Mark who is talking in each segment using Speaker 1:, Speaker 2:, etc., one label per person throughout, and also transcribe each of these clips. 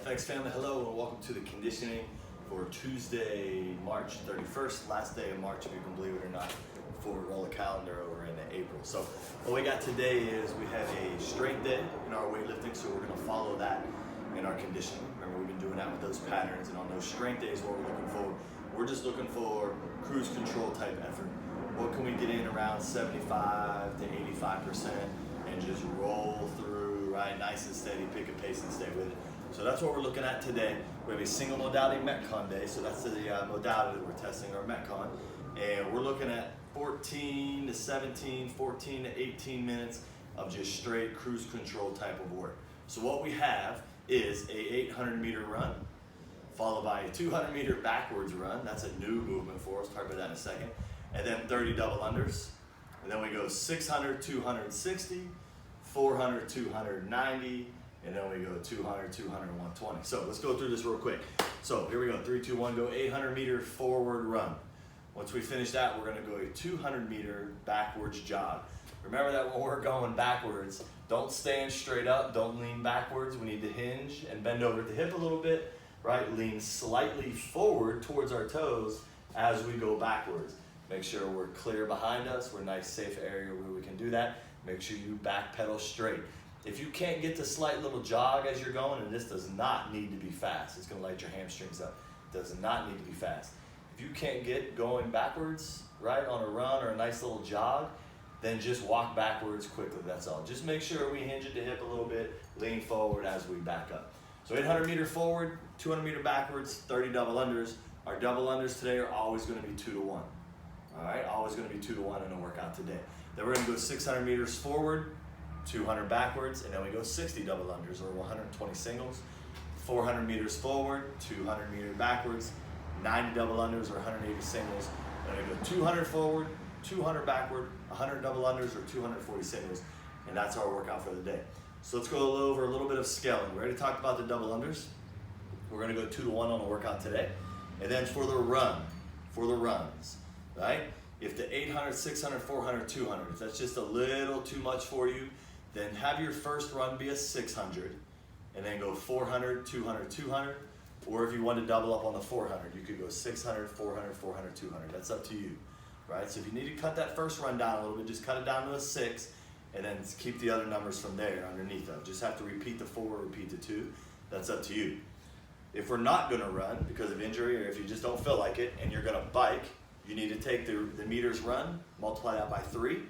Speaker 1: Thanks family, hello and welcome to the conditioning for Tuesday, March 31st, last day of March if you can believe it or not, before we roll the calendar over into April. So what we got today is we have a strength day in our weightlifting, so we're gonna follow that in our conditioning. Remember, we've been doing that with those patterns, and on those strength days, what we're looking for, we're just looking for cruise control type effort. What can we get in around 75 to 85% and just roll through, right? Nice and steady, pick a pace and stay with it. So that's what we're looking at today. We have a single modality Metcon day, so that's the modality that we're testing, our Metcon. And we're looking at 14 to 17, 14 to 18 minutes of just straight cruise control type of work. So what we have is a 800-meter run, followed by a 200-meter backwards run. That's a new movement for us, talk about that in a second. And then 30 double unders. And then we go 600, 260, 400, 290, and then we go 200, 200, 120. So let's go through this real quick. So here we go, 3, 2, 1, go 800-meter forward run. Once we finish that, we're gonna go a 200-meter backwards jog. Remember that when we're going backwards, don't stand straight up, don't lean backwards. We need to hinge and bend over at the hip a little bit, right? Lean slightly forward towards our toes as we go backwards. Make sure we're clear behind us. We're in a nice safe area where we can do that. Make sure you back pedal straight. If you can't get the slight little jog as you're going, and this does not need to be fast, it's gonna light your hamstrings up. It does not need to be fast. If you can't get going backwards, right, on a run or a nice little jog, then just walk backwards quickly, that's all. Just make sure we hinge at the hip a little bit, lean forward as we back up. So 800 meter forward, 200 meter backwards, 30 double unders. Our double unders today are always gonna be 2 to 1. All right, always gonna be 2 to 1 in a workout today. Then we're gonna go 600 meters forward, 200 backwards, and then we go 60 double unders or 120 singles. 400 meters forward, 200 meter backwards, 90 double unders or 180 singles. Then we go 200 forward, 200 backward, 100 double unders or 240 singles, and that's our workout for the day. So let's go over a little bit of scaling. We already talked about the double unders. We're gonna go 2 to 1 on the workout today. And then for the runs, right? If the 800, 600, 400, 200, if that's just a little too much for you, then have your first run be a 600 and then go 400, 200, 200. Or if you want to double up on the 400, you could go 600, 400, 400, 200. That's up to you, right? So if you need to cut that first run down a little bit, just cut it down to a 6 and then keep the other numbers from there underneath them. Just have to repeat the 4, repeat the 2. That's up to you. If we're not gonna run because of injury or if you just don't feel like it and you're gonna bike, you need to take the meters run, multiply that by 3.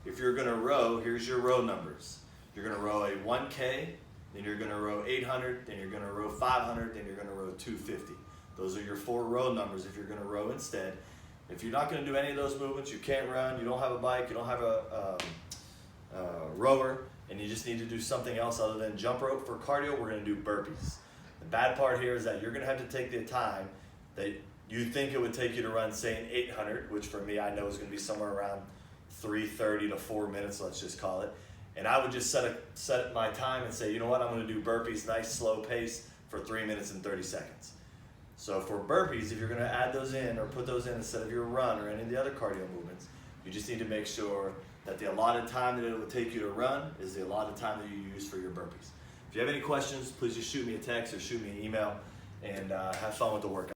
Speaker 1: If you're gonna row, here's your row numbers. You're gonna row a 1K, then you're gonna row 800, then you're gonna row 500, then you're gonna row 250. Those are your 4 row numbers if you're gonna row instead. If you're not gonna do any of those movements, you can't run, you don't have a bike, you don't have a rower, and you just need to do something else other than jump rope for cardio, we're gonna do burpees. The bad part here is that you're gonna have to take the time that you think it would take you to run, say, an 800, which for me I know is gonna be somewhere around 3:30 to 4 minutes, let's just call it. And I would just set my time and say, you know what, I'm gonna do burpees, nice slow pace for 3 minutes and 30 seconds. So for burpees, if you're gonna add those in or put those in instead of your run or any of the other cardio movements, you just need to make sure that the allotted time that it will take you to run is the allotted time that you use for your burpees. If you have any questions, please just shoot me a text or shoot me an email and have fun with the workout.